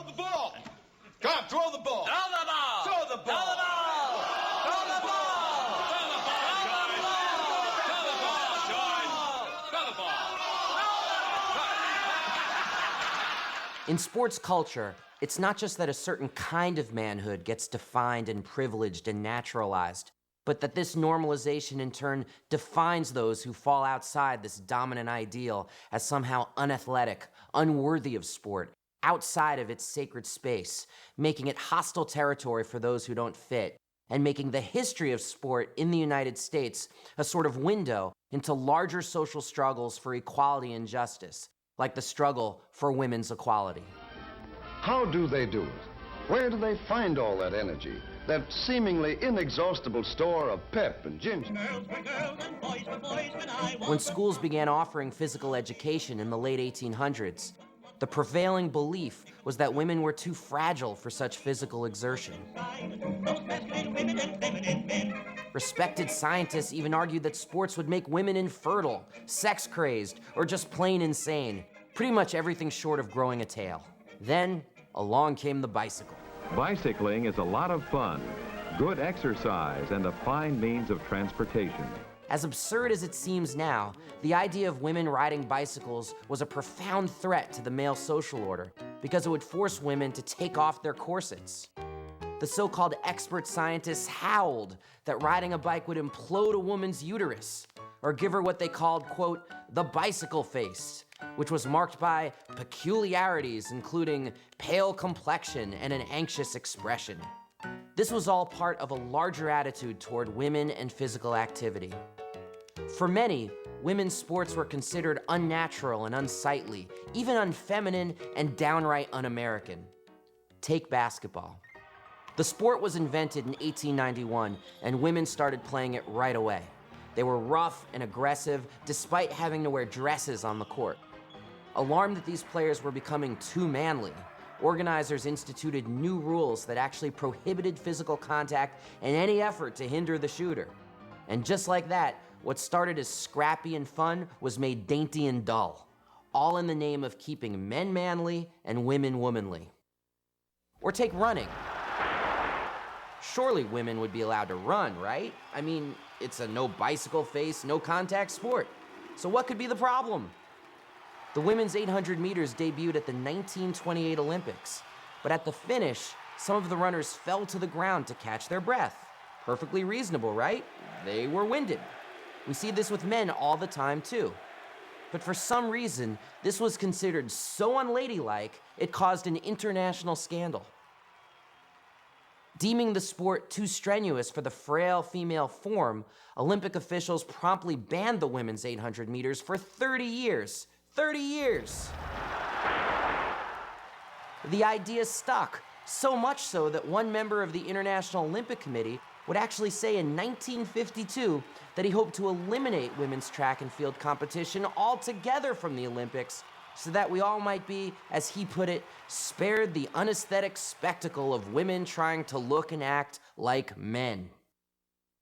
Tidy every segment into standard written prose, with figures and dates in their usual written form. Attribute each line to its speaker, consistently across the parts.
Speaker 1: the ball. Come on, throw the ball.
Speaker 2: Throw the ball.
Speaker 1: Throw the ball.
Speaker 2: Throw the ball. Throw the ball. Throw the ball, George. Throw the ball, George. Throw the ball.
Speaker 3: In sports culture, it's not just that a certain kind of manhood gets defined and privileged and naturalized, but that this normalization in turn defines those who fall outside this dominant ideal as somehow unathletic, unworthy of sport, outside of its sacred space, making it hostile territory for those who don't fit, and making the history of sport in the United States a sort of window into larger social struggles for equality and justice, like the struggle for women's equality.
Speaker 4: How do they do it? Where do they find all that energy? That seemingly inexhaustible store of pep and ginger?
Speaker 3: When schools began offering physical education in the late 1800s, the prevailing belief was that women were too fragile for such physical exertion. Respected scientists even argued that sports would make women infertile, sex-crazed, or just plain insane, pretty much everything short of growing a tail. Then, along came the bicycle.
Speaker 5: Bicycling is a lot of fun, good exercise, and a fine means of transportation.
Speaker 3: As absurd as it seems now, the idea of women riding bicycles was a profound threat to the male social order because it would force women to take off their corsets. The so-called expert scientists howled that riding a bike would implode a woman's uterus or give her what they called, quote, the bicycle face, which was marked by peculiarities including pale complexion and an anxious expression. This was all part of a larger attitude toward women and physical activity. For many, women's sports were considered unnatural and unsightly, even unfeminine and downright un-American. Take basketball. The sport was invented in 1891, and women started playing it right away. They were rough and aggressive, despite having to wear dresses on the court. Alarmed that these players were becoming too manly, organizers instituted new rules that actually prohibited physical contact and any effort to hinder the shooter. And just like that, what started as scrappy and fun was made dainty and dull, all in the name of keeping men manly and women womanly. Or take running. Surely women would be allowed to run, right? I mean, it's a no bicycle face, no contact sport. So what could be the problem? The women's 800 meters debuted at the 1928 Olympics, but at the finish, some of the runners fell to the ground to catch their breath. Perfectly reasonable, right? They were winded. We see this with men all the time too. But for some reason, this was considered so unladylike, it caused an international scandal. Deeming the sport too strenuous for the frail female form, Olympic officials promptly banned the women's 800 meters for 30 years. 30 years! The idea stuck, so much so that one member of the International Olympic Committee would actually say in 1952 that he hoped to eliminate women's track and field competition altogether from the Olympics so that we all might be, as he put it, spared the unaesthetic spectacle of women trying to look and act like men.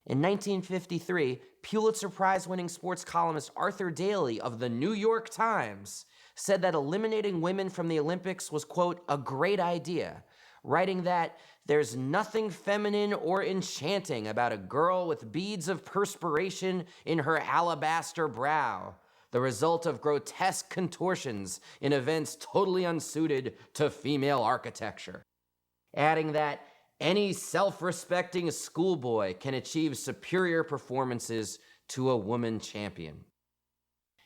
Speaker 3: In 1953, Pulitzer Prize-winning sports columnist Arthur Daly of the New York Times said that eliminating women from the Olympics was, quote, a great idea, writing that there's nothing feminine or enchanting about a girl with beads of perspiration in her alabaster brow, the result of grotesque contortions in events totally unsuited to female architecture. Adding that any self-respecting schoolboy can achieve superior performances to a woman champion.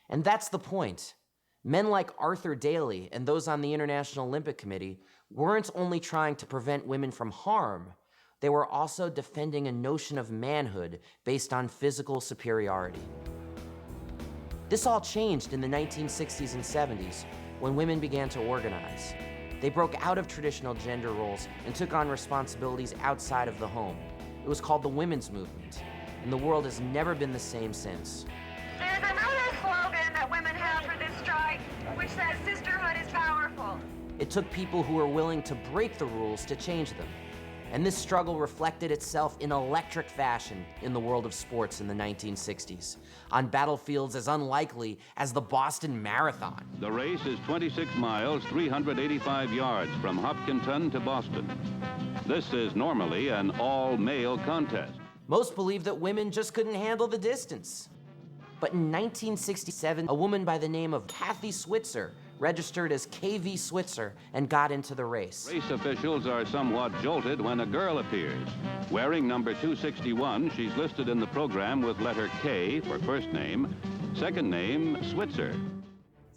Speaker 3: And that's the point. Men like Arthur Daly and those on the International Olympic Committee weren't only trying to prevent women from harm, they were also defending a notion of manhood based on physical superiority. This all changed in the 1960s and 70s when women began to organize. They broke out of traditional gender roles and took on responsibilities outside of the home. It was called the women's movement, and the world has never been the same since.
Speaker 6: There's another slogan that women have for this strike, which says sisterhood is powerful.
Speaker 3: It took people who were willing to break the rules to change them. And this struggle reflected itself in electric fashion in the world of sports in the 1960s, on battlefields as unlikely as the Boston Marathon.
Speaker 7: The race is 26 miles, 385 yards from Hopkinton to Boston. This is normally an all-male contest.
Speaker 3: Most believed that women just couldn't handle the distance. But in 1967, a woman by the name of Kathy Switzer registered as KV Switzer and got into the race.
Speaker 7: Race officials are somewhat jolted when a girl appears. Wearing number 261, she's listed in the program with letter K for first name, second name Switzer.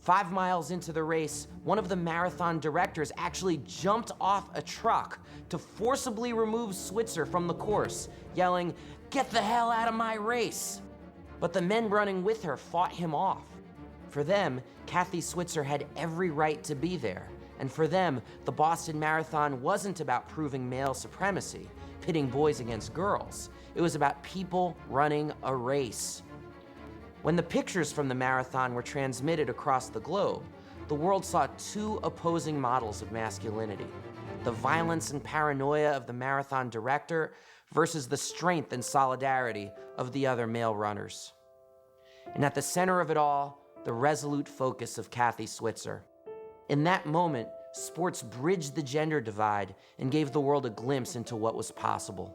Speaker 3: 5 miles into the race, one of the marathon directors actually jumped off a truck to forcibly remove Switzer from the course, yelling, "Get the hell out of my race!" But the men running with her fought him off. For them, Kathy Switzer had every right to be there. And for them, the Boston Marathon wasn't about proving male supremacy, pitting boys against girls. It was about people running a race. When the pictures from the marathon were transmitted across the globe, the world saw two opposing models of masculinity: the violence and paranoia of the marathon director versus the strength and solidarity of the other male runners. And at the center of it all, the resolute focus of Kathy Switzer. In that moment, sports bridged the gender divide and gave the world a glimpse into what was possible.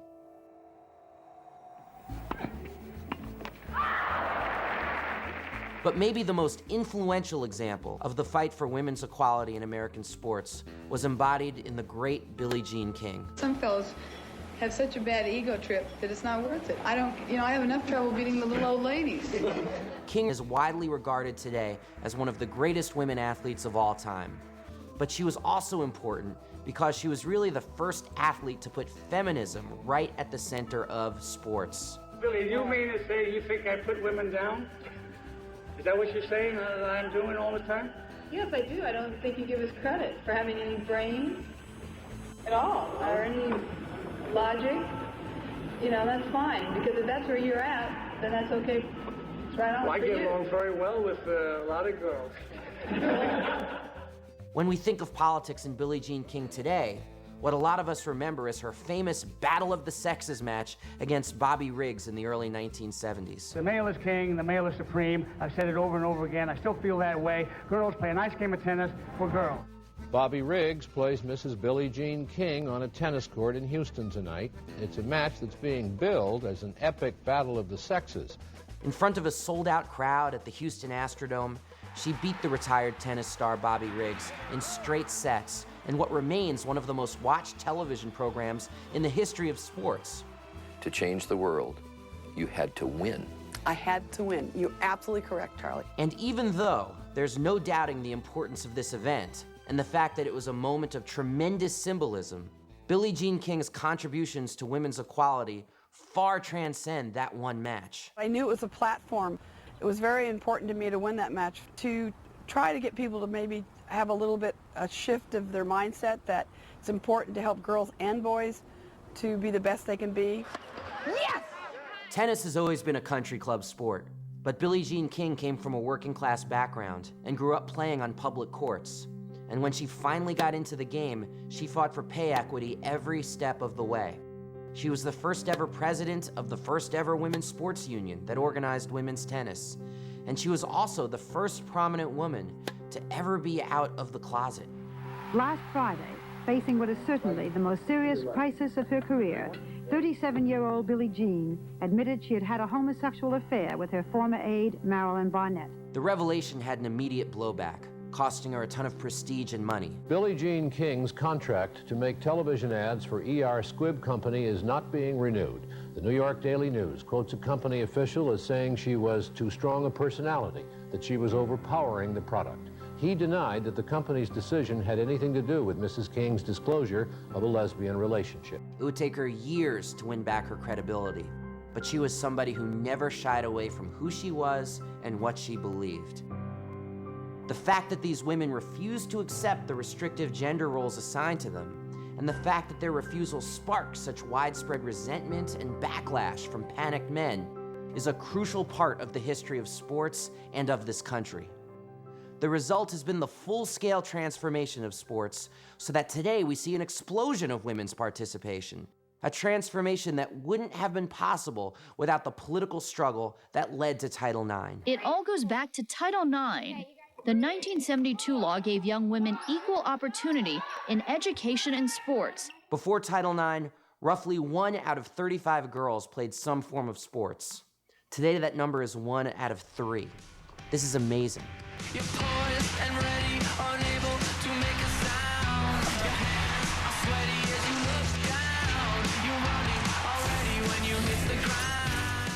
Speaker 3: But maybe the most influential example of the fight for women's equality in American sports was embodied in the great Billie Jean King.
Speaker 8: Some fellows have such a bad ego trip that it's not worth it. I have enough trouble beating the little old ladies.
Speaker 3: King is widely regarded today as one of the greatest women athletes of all time. But she was also important because she was really the first athlete to put feminism right at the center of sports.
Speaker 9: Billy, you mean to say you think I put women down? Is that what you're saying that I'm doing all the time?
Speaker 8: Yes, I do. I don't think you give us credit for having any brains at all, or any logic. That's fine, because if that's where you're at, then that's okay. It's right on.
Speaker 9: Well, I
Speaker 8: for
Speaker 9: get
Speaker 8: you.
Speaker 9: along very well with a lot of girls.
Speaker 3: When we think of politics in Billie Jean King today, what a lot of us remember is her famous Battle of the Sexes match against Bobby Riggs in the early 1970s.
Speaker 9: The male is king, the male is supreme. I've said it over and over again. I still feel that way. Girls play a nice game of tennis for girls.
Speaker 10: Bobby Riggs plays Mrs. Billie Jean King on a tennis court in Houston tonight. It's a match that's being billed as an epic battle of the sexes.
Speaker 3: In front of a sold-out crowd at the Houston Astrodome, she beat the retired tennis star Bobby Riggs in straight sets in what remains one of the most watched television programs in the history of sports.
Speaker 11: To change the world, you had to win.
Speaker 12: I had to win. You're absolutely correct, Charlie.
Speaker 3: And even though there's no doubting the importance of this event and the fact that it was a moment of tremendous symbolism, Billie Jean King's contributions to women's equality far transcend that one match.
Speaker 12: I knew it was a platform. It was very important to me to win that match, to try to get people to maybe have a shift of their mindset that it's important to help girls and boys to be the best they can be. Yes!
Speaker 3: Tennis has always been a country club sport, but Billie Jean King came from a working class background and grew up playing on public courts. And when she finally got into the game, she fought for pay equity every step of the way. She was the first ever president of the first ever women's sports union that organized women's tennis. And she was also the first prominent woman to ever be out of the closet.
Speaker 13: Last Friday, facing what is certainly the most serious crisis of her career, 37-year-old Billie Jean admitted she had had a homosexual affair with her former aide, Marilyn Barnett.
Speaker 3: The revelation had an immediate blowback, costing her a ton of prestige and money.
Speaker 10: Billie Jean King's contract to make television ads for ER Squibb Company is not being renewed. The New York Daily News quotes a company official as saying she was too strong a personality, that she was overpowering the product. He denied that the company's decision had anything to do with Mrs. King's disclosure of a lesbian relationship.
Speaker 3: It would take her years to win back her credibility, but she was somebody who never shied away from who she was and what she believed. The fact that these women refused to accept the restrictive gender roles assigned to them, and the fact that their refusal sparked such widespread resentment and backlash from panicked men, is a crucial part of the history of sports and of this country. The result has been the full-scale transformation of sports, so that today we see an explosion of women's participation. A transformation that wouldn't have been possible without the political struggle that led to Title IX.
Speaker 14: It all goes back to Title IX. The 1972 law gave young women equal opportunity in education and sports.
Speaker 3: Before Title IX, roughly 1 out of 35 girls played some form of sports. Today, that number is 1 out of 3. This is amazing.
Speaker 2: You're poised and ready, unable to make a sound. Your hands are sweaty as you look down. You're running already when you hit the ground.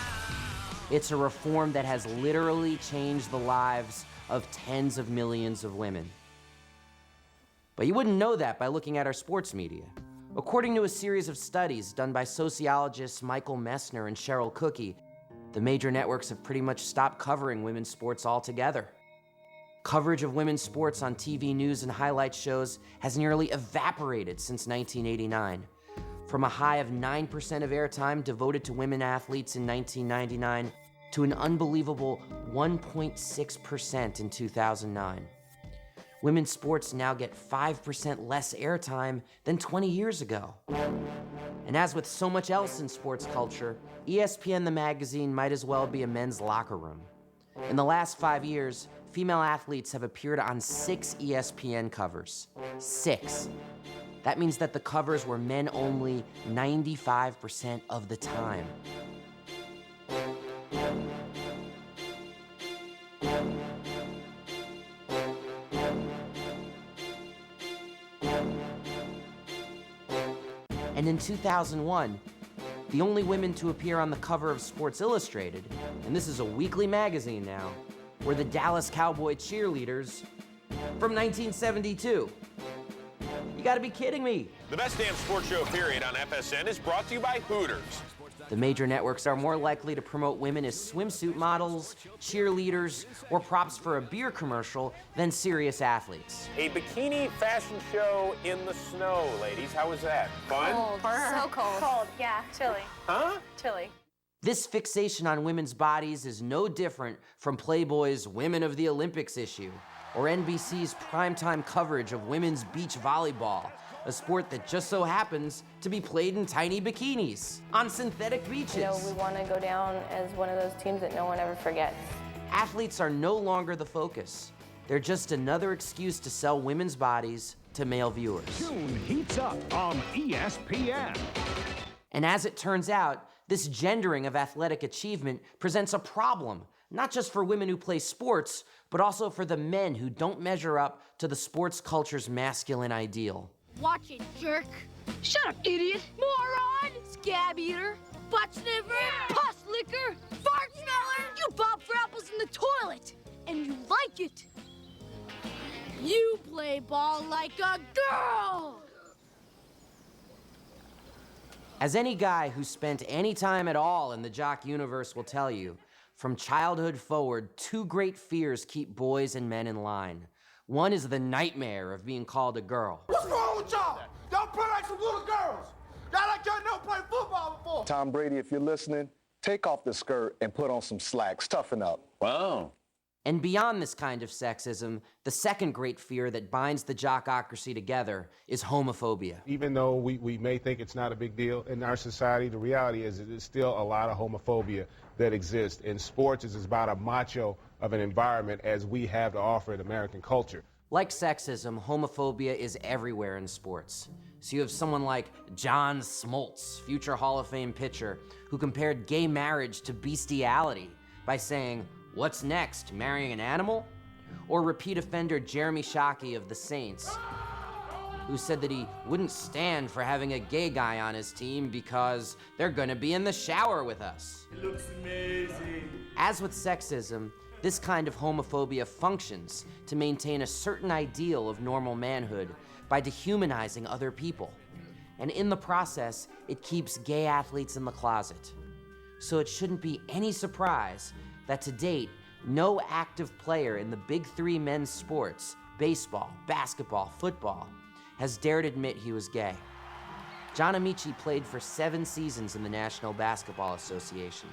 Speaker 3: It's a reform that has literally changed the lives of tens of millions of women. But you wouldn't know that by looking at our sports media. According to a series of studies done by sociologists Michael Messner and Cheryl Cookie, the major networks have pretty much stopped covering women's sports altogether. Coverage of women's sports on TV news and highlight shows has nearly evaporated since 1989. From a high of 9% of airtime devoted to women athletes in 1999 to an unbelievable 1.6% in 2009. Women's sports now get 5% less airtime than 20 years ago. And as with so much else in sports culture, ESPN the magazine might as well be a men's locker room. In the last 5 years, female athletes have appeared on 6 ESPN covers. 6. That means that the covers were men only 95% of the time. And in 2001, the only women to appear on the cover of Sports Illustrated, and this is a weekly magazine now, were the Dallas Cowboy cheerleaders from 1972. You gotta be kidding me.
Speaker 1: The best damn sports show period on FSN is brought to you by Hooters.
Speaker 3: The major networks are more likely to promote women as swimsuit models, cheerleaders, or props for a beer commercial than serious athletes.
Speaker 1: A bikini fashion show in the snow, ladies. How was that? Fun?
Speaker 6: Cold. So cold. Cold, yeah. Chilly.
Speaker 1: Huh?
Speaker 6: Chilly.
Speaker 3: This fixation on women's bodies is no different from Playboy's Women of the Olympics issue, or NBC's primetime coverage of women's beach volleyball, a sport that just so happens to be played in tiny bikinis on synthetic beaches.
Speaker 15: You know, we want to go down as one of those teams that no one ever forgets.
Speaker 3: Athletes are no longer the focus. They're just another excuse to sell women's bodies to male viewers.
Speaker 16: June heats up on ESPN.
Speaker 3: And as it turns out, this gendering of athletic achievement presents a problem, not just for women who play sports, but also for the men who don't measure up to the sports culture's masculine ideal.
Speaker 17: Watch it, jerk. Shut up, idiot. Moron. Scab eater. Butt sniffer. Pus licker. Fart smeller. You bob for apples in the toilet. And you like it. You play ball like a girl.
Speaker 3: As any guy who spent any time at all in the jock universe will tell you, from childhood forward, 2 great fears keep boys and men in line. One is the nightmare of being called a girl.
Speaker 18: What's wrong with y'all? Y'all play like some little girls. Y'all like y'all never played football before.
Speaker 19: Tom Brady, if you're listening, take off the skirt and put on some slacks. Toughen up.
Speaker 1: Wow.
Speaker 3: And beyond this kind of sexism, the second great fear that binds the jockocracy together is homophobia.
Speaker 20: Even though we may think it's not a big deal in our society, the reality is there's still a lot of homophobia that exists. And sports is about a macho of an environment as we have to offer in American culture.
Speaker 3: Like sexism, homophobia is everywhere in sports. So you have someone like John Smoltz, future Hall of Fame pitcher, who compared gay marriage to bestiality by saying, "What's next, marrying an animal?" Or repeat offender Jeremy Shockey of the Saints, who said that he wouldn't stand for having a gay guy on his team because they're gonna be in the shower with us.
Speaker 2: It looks amazing.
Speaker 3: As with sexism, this kind of homophobia functions to maintain a certain ideal of normal manhood by dehumanizing other people. And in the process, it keeps gay athletes in the closet. So it shouldn't be any surprise that to date, no active player in the big 3 men's sports, baseball, basketball, football, has dared admit he was gay. John Amici played for 7 seasons in the National Basketball Association.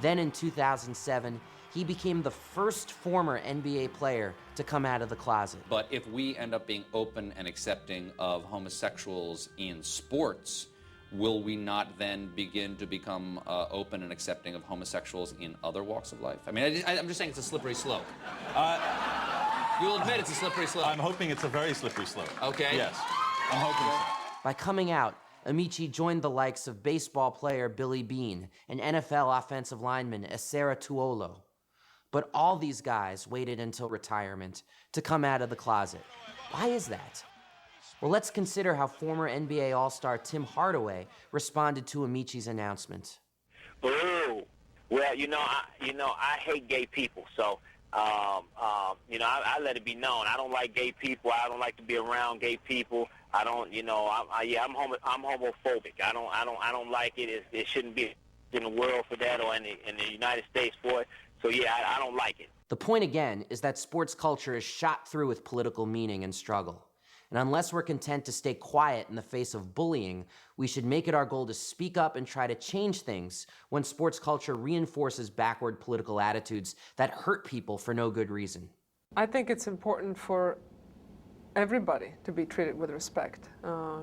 Speaker 3: Then in 2007, he became the first former NBA player to come out of the closet.
Speaker 21: But if we end up being open and accepting of homosexuals in sports, will we not then begin to become open and accepting of homosexuals in other walks of life? I mean, I'm just saying it's a slippery slope. You'll admit it's a slippery slope.
Speaker 22: I'm hoping it's a very slippery slope.
Speaker 21: Okay.
Speaker 22: Yes, I'm hoping so.
Speaker 3: By coming out, Amici joined the likes of baseball player Billy Beane and NFL offensive lineman Esera Tuolo. But all these guys waited until retirement to come out of the closet. Why is that? Well, let's consider how former NBA All-Star Tim Hardaway responded to Amici's announcement.
Speaker 23: Boo! Well, I hate gay people, so I let it be known. I don't like gay people. I don't like to be around gay people. I don't, I'm homophobic. I don't like it. It shouldn't be in the world for that, or in the United States for it. So yeah, I don't like it.
Speaker 3: The point again is that sports culture is shot through with political meaning and struggle. And unless we're content to stay quiet in the face of bullying, we should make it our goal to speak up and try to change things when sports culture reinforces backward political attitudes that hurt people for no good reason.
Speaker 24: I think it's important for everybody to be treated with respect,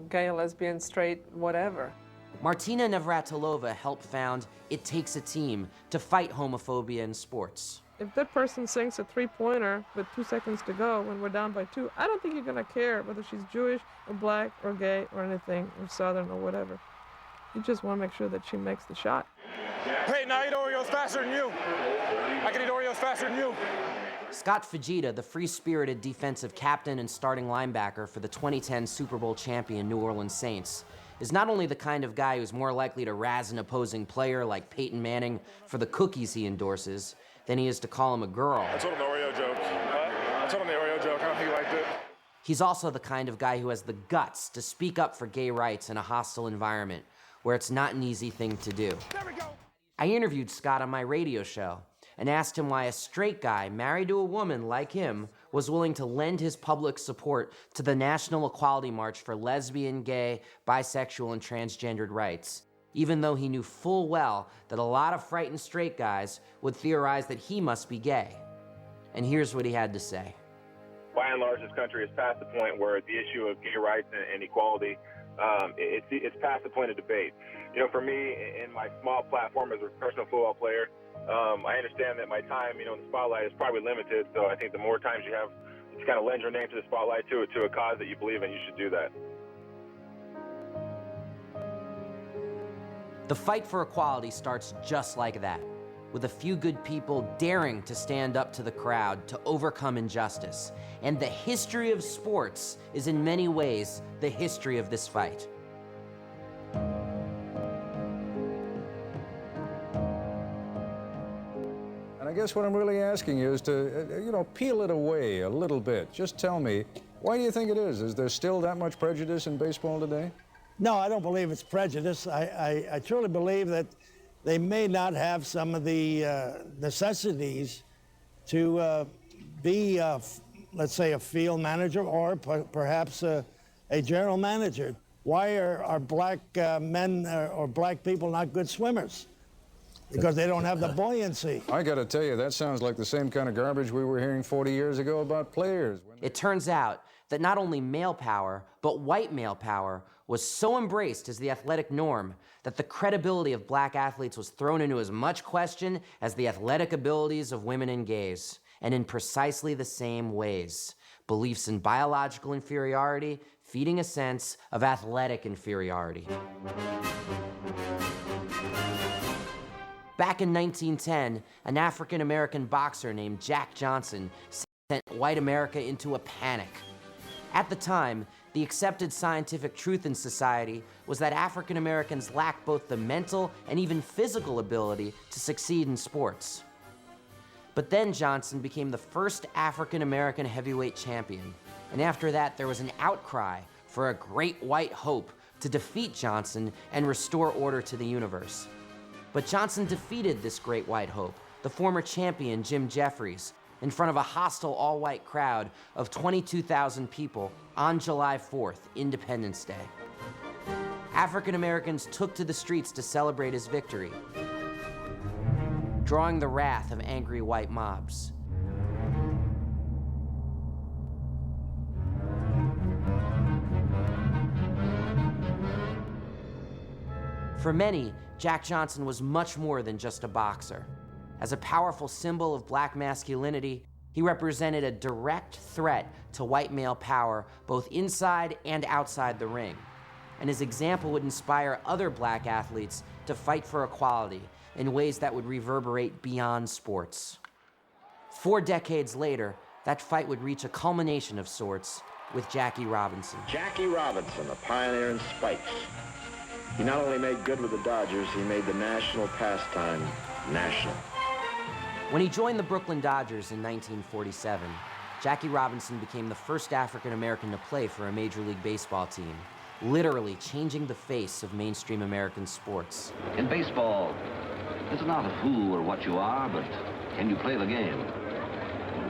Speaker 24: gay, lesbian, straight, whatever.
Speaker 3: Martina Navratilova helped found It Takes a Team to fight homophobia in sports.
Speaker 24: If that person sinks a three-pointer with 2 seconds to go when we're down by 2, I don't think you're going to care whether she's Jewish or black or gay or anything, or Southern or whatever. You just want to make sure that she makes the shot.
Speaker 18: Peyton, I eat Oreos faster than you. I can eat Oreos faster than you.
Speaker 3: Scott Fujita, the free-spirited defensive captain and starting linebacker for the 2010 Super Bowl champion New Orleans Saints, is not only the kind of guy who's more likely to razz an opposing player like Peyton Manning for the cookies he endorses than he is to call him a girl.
Speaker 18: I told him the Oreo joke. I told him the Oreo joke. I don't think he liked it.
Speaker 3: He's also the kind of guy who has the guts to speak up for gay rights in a hostile environment where it's not an easy thing to do.
Speaker 18: There we go.
Speaker 3: I interviewed Scott on my radio show and asked him why a straight guy married to a woman like him was willing to lend his public support to the National Equality March for lesbian, gay, bisexual, and transgendered rights, even though he knew full well that a lot of frightened straight guys would theorize that he must be gay. And here's what he had to say.
Speaker 25: By and large, this country is past the point where the issue of gay rights and equality, it's past the point of debate. For me, in my small platform as a professional football player, I understand that my time, in the spotlight is probably limited, so I think the more times you have to kind of lend your name to the spotlight to a cause that you believe in, you should do that.
Speaker 3: The fight for equality starts just like that, with a few good people daring to stand up to the crowd to overcome injustice. And the history of sports is in many ways the history of this fight.
Speaker 26: And I guess what I'm really asking you is to, peel it away a little bit. Just tell me, why do you think it is? Is there still that much prejudice in baseball today?
Speaker 27: No, I don't believe it's prejudice. I truly believe that they may not have some of the necessities to be, let's say, a field manager or perhaps a general manager. Why are black men or black people not good swimmers? Because they don't have the buoyancy.
Speaker 26: I got to tell you, that sounds like the same kind of garbage we were hearing 40 years ago about players.
Speaker 3: It turns out that not only male power, but white male power was so embraced as the athletic norm that the credibility of black athletes was thrown into as much question as the athletic abilities of women and gays, and in precisely the same ways. Beliefs in biological inferiority feeding a sense of athletic inferiority. Back in 1910, an African-American boxer named Jack Johnson sent white America into a panic. At the time, the accepted scientific truth in society was that African Americans lacked both the mental and even physical ability to succeed in sports. But then Johnson became the first African American heavyweight champion, and after that there was an outcry for a great white hope to defeat Johnson and restore order to the universe. But Johnson defeated this great white hope, the former champion Jim Jeffries, in front of a hostile all-white crowd of 22,000 people on July 4th, Independence Day. African Americans took to the streets to celebrate his victory. drawing the wrath of angry white mobs. For many, Jack Johnson was much more than just a boxer. As a powerful symbol of black masculinity, he represented a direct threat to white male power both inside and outside the ring. And his example would inspire other black athletes to fight for equality in ways that would reverberate beyond sports. 4 decades later, that fight would reach a culmination of sorts with Jackie Robinson.
Speaker 4: Jackie Robinson, a pioneer in spikes. He not only made good with the Dodgers, he made the national pastime national.
Speaker 3: When he joined the Brooklyn Dodgers in 1947, Jackie Robinson became the first African-American to play for a Major League Baseball team, literally changing the face of mainstream American sports.
Speaker 5: In baseball, it's not who or what you are, but can you play the game?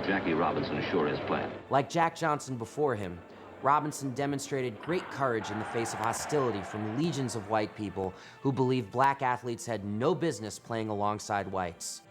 Speaker 5: Jackie Robinson sure is playing.
Speaker 3: Like Jack Johnson before him, Robinson demonstrated great courage in the face of hostility from legions of white people who believed black athletes had no business playing alongside whites.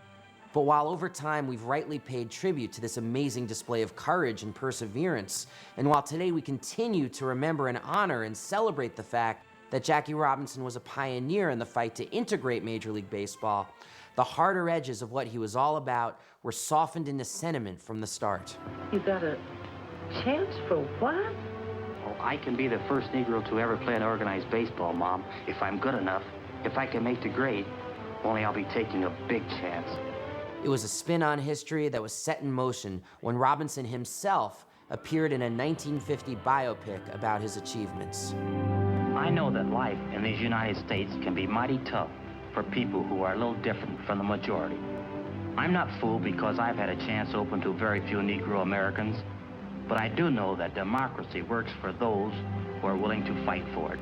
Speaker 3: But while over time we've rightly paid tribute to this amazing display of courage and perseverance, and while today we continue to remember and honor and celebrate the fact that Jackie Robinson was a pioneer in the fight to integrate Major League Baseball, the harder edges of what he was all about were softened into sentiment from the start.
Speaker 7: You got a chance for what?
Speaker 8: Oh, I can be the first Negro to ever play an organized baseball, Mom, if I'm good enough. If I can make the grade, only I'll be taking a big chance.
Speaker 3: It was a spin on history that was set in motion when Robinson himself appeared in a 1950 biopic about his achievements.
Speaker 8: I know that life in these United States can be mighty tough for people who are a little different from the majority. I'm not fooled because I've had a chance open to very few Negro Americans, but I do know that democracy works for those who are willing to fight for it.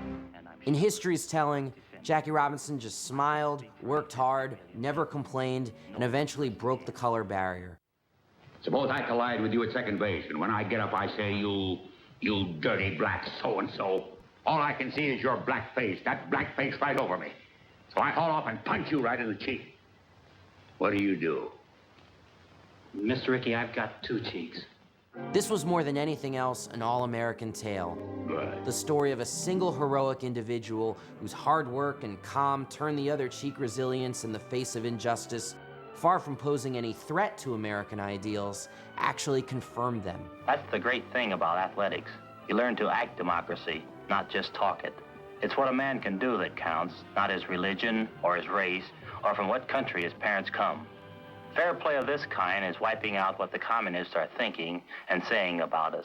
Speaker 3: In history's telling, Jackie Robinson just smiled, worked hard, never complained, and eventually broke the color barrier.
Speaker 5: Suppose I collide with you at second base, and when I get up I say, you dirty black so-and-so. All I can see is your black face, that black face right over me. So I haul off and punch you right in the cheek. What do?
Speaker 8: Mr. Ricky, I've got 2 cheeks.
Speaker 3: This was more than anything else an all-American tale. The story of a single heroic individual whose hard work and calm turned the other cheek resilience in the face of injustice, far from posing any threat to American ideals, actually confirmed them.
Speaker 8: That's the great thing about athletics. You learn to act democracy, not just talk it. It's what a man can do that counts, not his religion or his race or from what country his parents come. Fair play of this kind is wiping out what the communists are thinking and saying about us.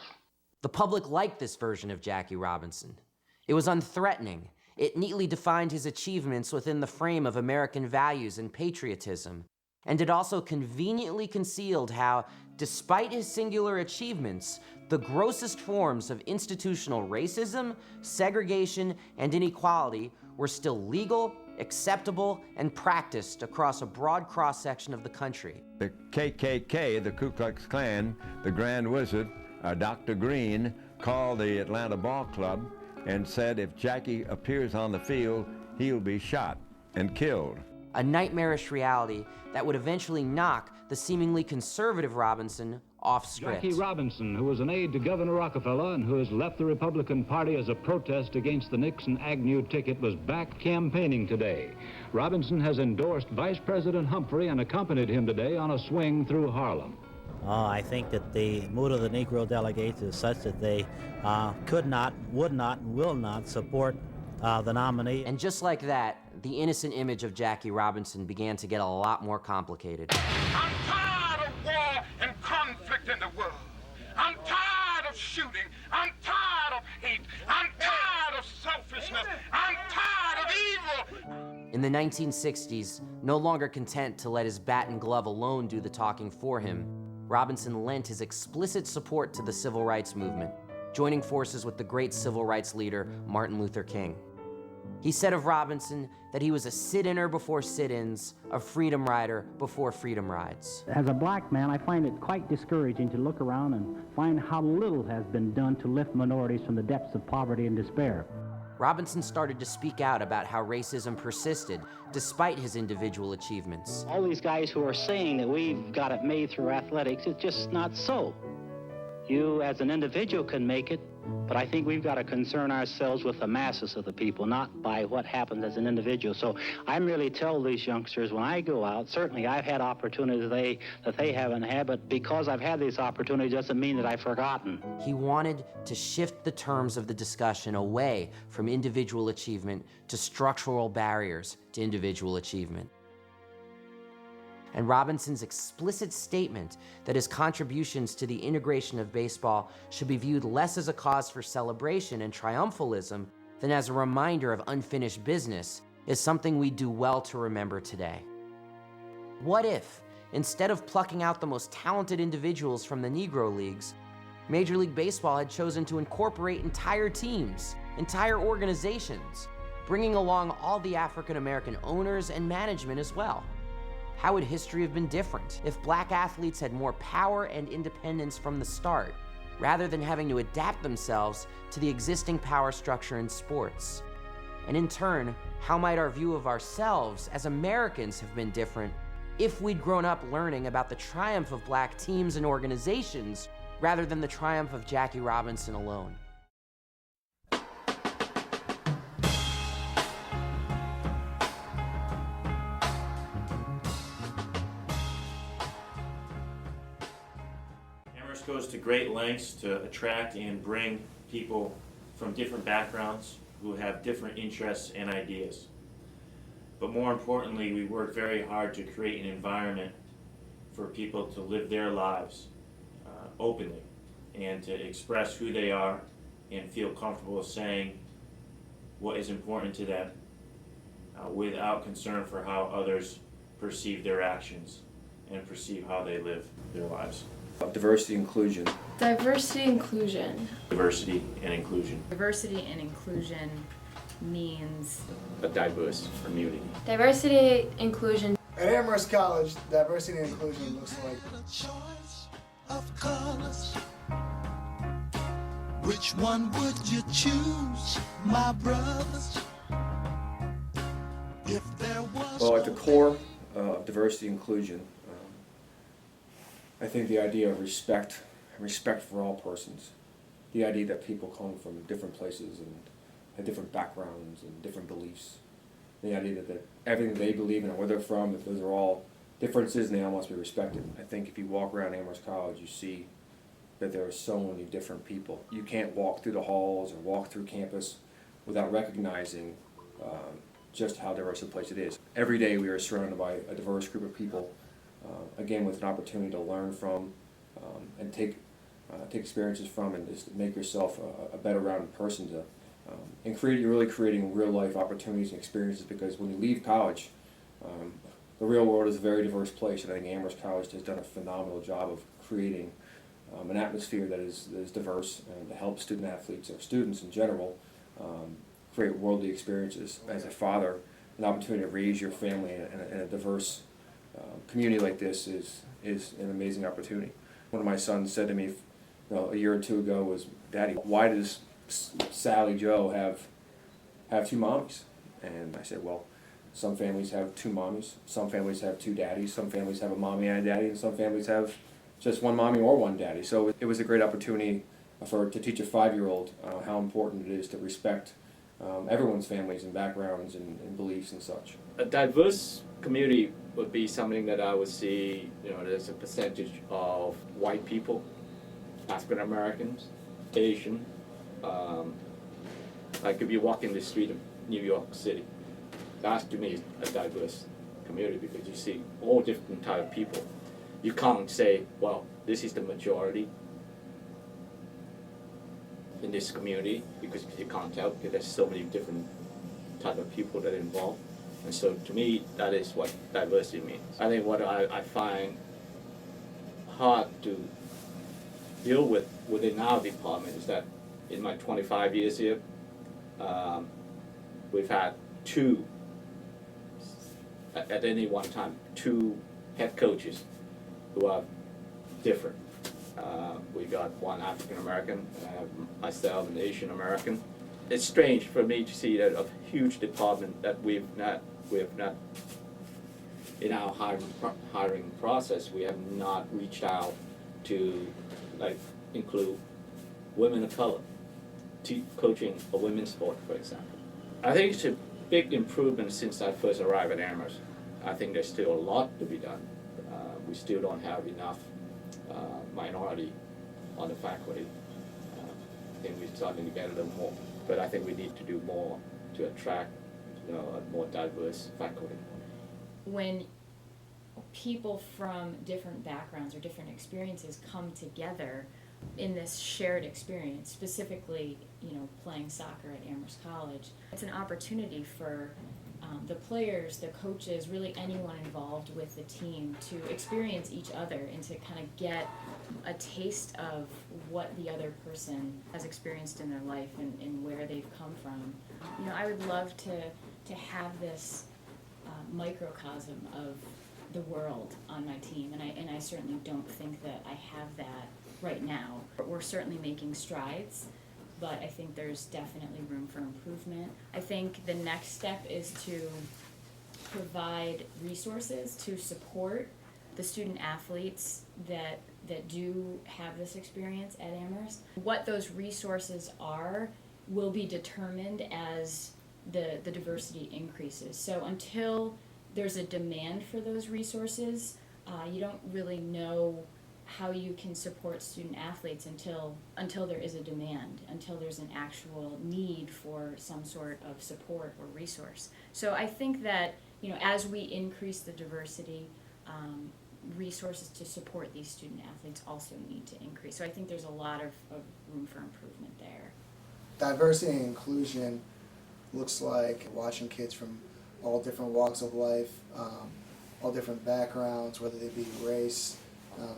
Speaker 3: The public liked this version of Jackie Robinson. It was unthreatening. It neatly defined his achievements within the frame of American values and patriotism. And it also conveniently concealed how, despite his singular achievements, the grossest forms of institutional racism, segregation, and inequality were still legal, acceptable, and practiced across a broad cross-section of the country.
Speaker 9: The KKK, the Ku Klux Klan, the Grand Wizard, Dr. Green, called the Atlanta Ball Club and said if Jackie appears on the field, he'll be shot and killed.
Speaker 3: A nightmarish reality that would eventually knock the seemingly conservative Robinson off script.
Speaker 11: Jackie Robinson, who was an aide to Governor Rockefeller and who has left the Republican Party as a protest against the Nixon-Agnew ticket, was back campaigning today. Robinson has endorsed Vice President Humphrey and accompanied him today on a swing through Harlem.
Speaker 12: I think that the mood of the Negro delegates is such that they could not, would not, and will not support the nominee.
Speaker 3: And just like that, the innocent image of Jackie Robinson began to get a lot more complicated.
Speaker 18: I'm tired of war and conflict in the world. I'm tired of shooting. I'm tired of hate. I'm tired of selfishness. I'm tired of evil.
Speaker 3: In the 1960s, no longer content to let his bat and glove alone do the talking for him, Robinson lent his explicit support to the civil rights movement, joining forces with the great civil rights leader, Martin Luther King. He said of Robinson that he was a sit-inner before sit-ins, a freedom rider before freedom rides.
Speaker 28: As a black man, I find it quite discouraging to look around and find how little has been done to lift minorities from the depths of poverty and despair.
Speaker 3: Robinson started to speak out about how racism persisted despite his individual achievements.
Speaker 28: All these guys who are saying that we've got it made through athletics, it's just not so. You as an individual can make it, but I think we've got to concern ourselves with the masses of the people, not by what happens as an individual. So I really tell these youngsters when I go out, certainly I've had opportunities that they haven't had, but because I've had these opportunities doesn't mean that I've forgotten.
Speaker 3: He wanted to shift the terms of the discussion away from individual achievement to structural barriers to individual achievement. And Robinson's explicit statement that his contributions to the integration of baseball should be viewed less as a cause for celebration and triumphalism than as a reminder of unfinished business is something we do well to remember today. What if, instead of plucking out the most talented individuals from the Negro Leagues, Major League Baseball had chosen to incorporate entire teams, entire organizations, bringing along all the African American owners and management as well? How would history have been different if black athletes had more power and independence from the start, rather than having to adapt themselves to the existing power structure in sports? And in turn, how might our view of ourselves as Americans have been different if we'd grown up learning about the triumph of black teams and organizations rather than the triumph of Jackie Robinson alone?
Speaker 6: Amherst goes to great lengths to attract and bring people from different backgrounds who have different interests and ideas. But more importantly, we work very hard to create an environment for people to live their lives openly and to express who they are and feel comfortable saying what is important to them without concern for how others perceive their actions and perceive how they live their lives.
Speaker 10: Diversity, inclusion.
Speaker 13: Diversity, inclusion.
Speaker 6: Diversity and inclusion.
Speaker 13: Diversity and inclusion means
Speaker 22: A diverse community.
Speaker 13: diversity, inclusion.
Speaker 14: At Amherst College, diversity and inclusion looks like
Speaker 2: Of colors, which one would you choose, my brothers? If there was
Speaker 10: Well, at the core of diversity inclusion, I think the idea of respect for all persons, the idea that people come from different places and have different backgrounds and different beliefs, the idea that everything they believe in and where they're from, that those are all differences and they all must be respected. I think if you walk around Amherst College, you see that there are so many different people. You can't walk through the halls or walk through campus without recognizing just how diverse a place it is. Every day we are surrounded by a diverse group of people, again with an opportunity to learn from and take experiences from and just make yourself a better rounded person to and you're really creating real life opportunities and experiences, because when you leave college, the real world is a very diverse place, and I think Amherst College has done a phenomenal job of creating an atmosphere that is diverse and to help student athletes or students in general create worldly experiences. As a father, an opportunity to raise your family in a diverse community like this is an amazing opportunity. One of my sons said to me a year or two ago was, "Daddy, why does Sally Joe have two mommies?" And I said, well, some families have two mommies, some families have two daddies, some families have a mommy and a daddy, and some families have just one mommy or one daddy. So it was a great opportunity to teach a 5-year-old how important it is to respect everyone's families and backgrounds and beliefs and such.
Speaker 22: A diverse community would be something that I would see, there's a percentage of white people, African Americans, Asian. Like if you walk in the street of New York City, that to me is a diverse community, because you see all different type of people. You can't say, well, this is the majority in this community, because you can't tell, because there's so many different type of people that are involved. And so to me, that is what diversity means. I think what I find hard to deal with within our department is that in my 25 years here, we've had at any one time, two head coaches who are different. We got one African American, myself, an Asian American, it's strange for me to see that a huge department that we have not in our hiring process, we have not reached out to like include women of color coaching a women's sport, for example. I think it's a big improvement since I first arrived at Amherst. I think there's still a lot to be done. We still don't have enough minority on the faculty. I think we're starting to get a little more, but I think we need to do more to attract a more diverse faculty.
Speaker 13: When people from different backgrounds or different experiences come together in this shared experience, specifically, playing soccer at Amherst College, it's an opportunity for the players, the coaches, really anyone involved with the team to experience each other and to kind of get a taste of what the other person has experienced in their life and where they've come from. I would love to have this microcosm of the world on my team, and I certainly don't think that I have that right now. We're certainly making strides, but I think there's definitely room for improvement. I think the next step is to provide resources to support the student athletes that do have this experience at Amherst. What those resources are will be determined as the diversity increases. So until there's a demand for those resources, you don't really know how you can support student athletes until there is a demand, until there's an actual need for some sort of support or resource. So I think that as we increase the diversity, resources to support these student athletes also need to increase. So I think there's a lot of room for improvement there.
Speaker 14: Diversity and inclusion looks like watching kids from all different walks of life, all different backgrounds, whether they be race,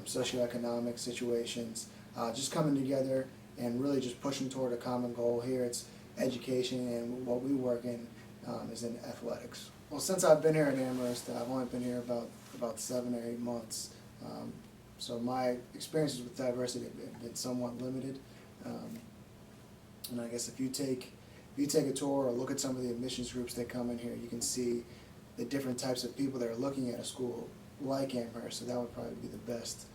Speaker 14: socioeconomic situations, just coming together and really just pushing toward a common goal here. It's education, and what we work in is in athletics. Well, since I've been here at Amherst, I've only been here about 7 or 8 months, so my experiences with diversity have been somewhat limited. And I guess if you take a tour or look at some of the admissions groups that come in here, you can see the different types of people that are looking at a school like Amherst. So that would probably be the best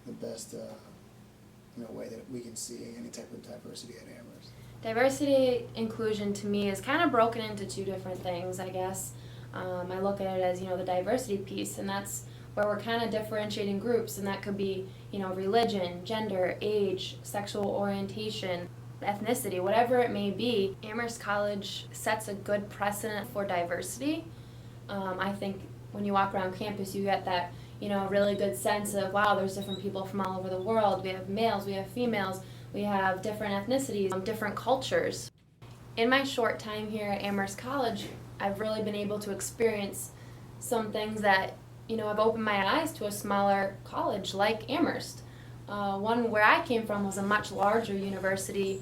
Speaker 14: way that we can see any type of diversity at Amherst.
Speaker 13: Diversity inclusion to me is kind of broken into two different things, I guess. I look at it as the diversity piece, and that's where we're kind of differentiating groups, and that could be religion, gender, age, sexual orientation, ethnicity, whatever it may be. Amherst College sets a good precedent for diversity. I think when you walk around campus, you get that really good sense of, wow, there's different people from all over the world. We have males, we have females, we have different ethnicities, different cultures. In my short time here at Amherst College, I've really been able to experience some things that have opened my eyes to a smaller college like Amherst. One where I came from was a much larger university,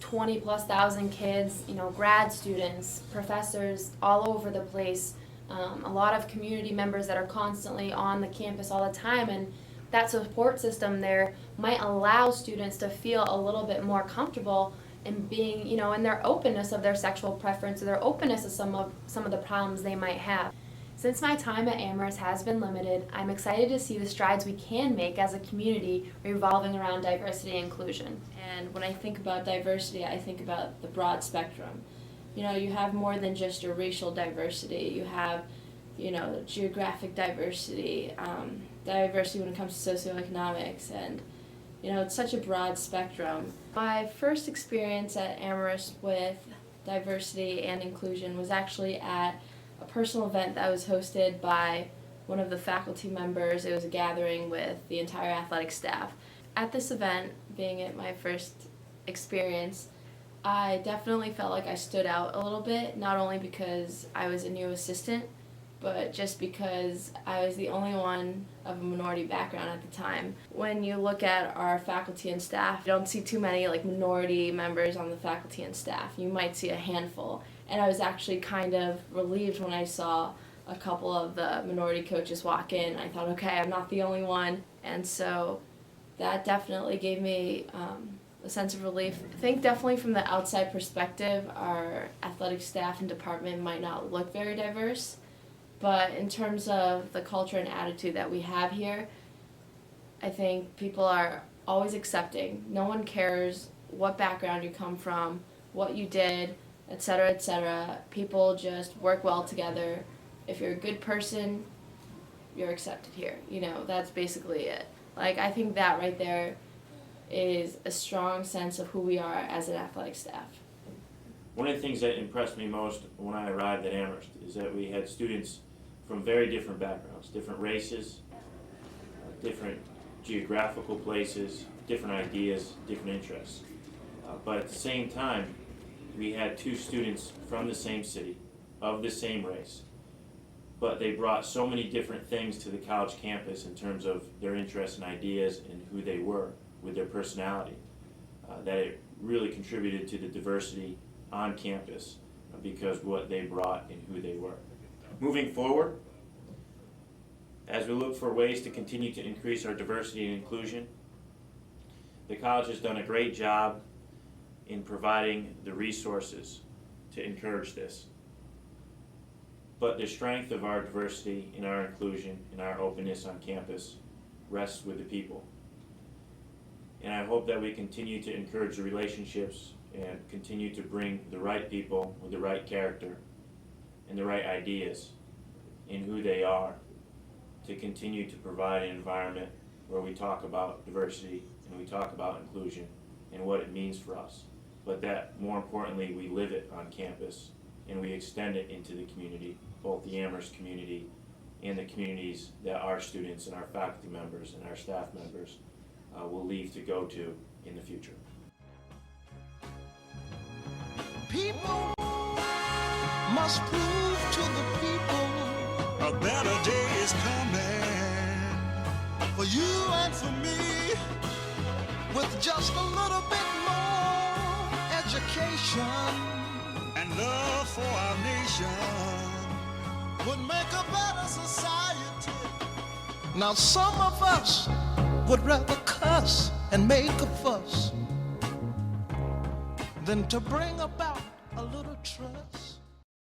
Speaker 13: 20,000+ kids, grad students, professors all over the place, a lot of community members that are constantly on the campus all the time, and that support system there might allow students to feel a little bit more comfortable in being, in their openness of their sexual preference or their openness of some of the problems they might have. Since my time at Amherst has been limited, I'm excited to see the strides we can make as a community revolving around diversity and inclusion.
Speaker 1: And when I think about diversity, I think about the broad spectrum. You have more than just your racial diversity. You have, geographic diversity, diversity when it comes to socioeconomics, and, it's such a broad spectrum. My first experience at Amherst with diversity and inclusion was actually at a personal event that was hosted by one of the faculty members. It was a gathering with the entire athletic staff. At this event, being it my first experience, I definitely felt like I stood out a little bit, not only because I was a new assistant, but just because I was the only one of a minority background at the time. When you look at our faculty and staff, you don't see too many minority members on the faculty and staff. You might see a handful. And I was actually kind of relieved when I saw a couple of the minority coaches walk in. I thought, okay, I'm not the only one. And so that definitely gave me a sense of relief. I think definitely from the outside perspective, our athletic staff and department might not look very diverse, but in terms of the culture and attitude that we have here, I think people are always accepting. No one cares what background you come from, what you did, etc., etc. People just work well together. If you're a good person, you're accepted here. You know, that's basically it. Like, I think that right there is a strong sense of who we are as an athletic staff.
Speaker 6: One of the things that impressed me most when I arrived at Amherst is that we had students from very different backgrounds, different races, different geographical places, different ideas, different interests. But at the same time, we had two students from the same city, of the same race, but they brought so many different things to the college campus in terms of their interests and ideas and who they were with their personality, that it really contributed to the diversity on campus because of what they brought and who they were. Moving forward, as we look for ways to continue to increase our diversity and inclusion, the college has done a great job in providing the resources to encourage this. But the strength of our diversity and our inclusion and our openness on campus rests with the people. And I hope that we continue to encourage the relationships and continue to bring the right people with the right character and the right ideas in who they are to continue to provide an environment where we talk about diversity and we talk about inclusion and what it means for us. But that, more importantly, we live it on campus and we extend it into the community, both the Amherst community and the communities that our students and our faculty members and our staff members will leave to go to in the future.
Speaker 2: People must prove to the people a better day is coming for you and for me. With just a little bit more education and love for our nation would make a better society. Now some of us would rather cuss and make a fuss than to bring about a little trust.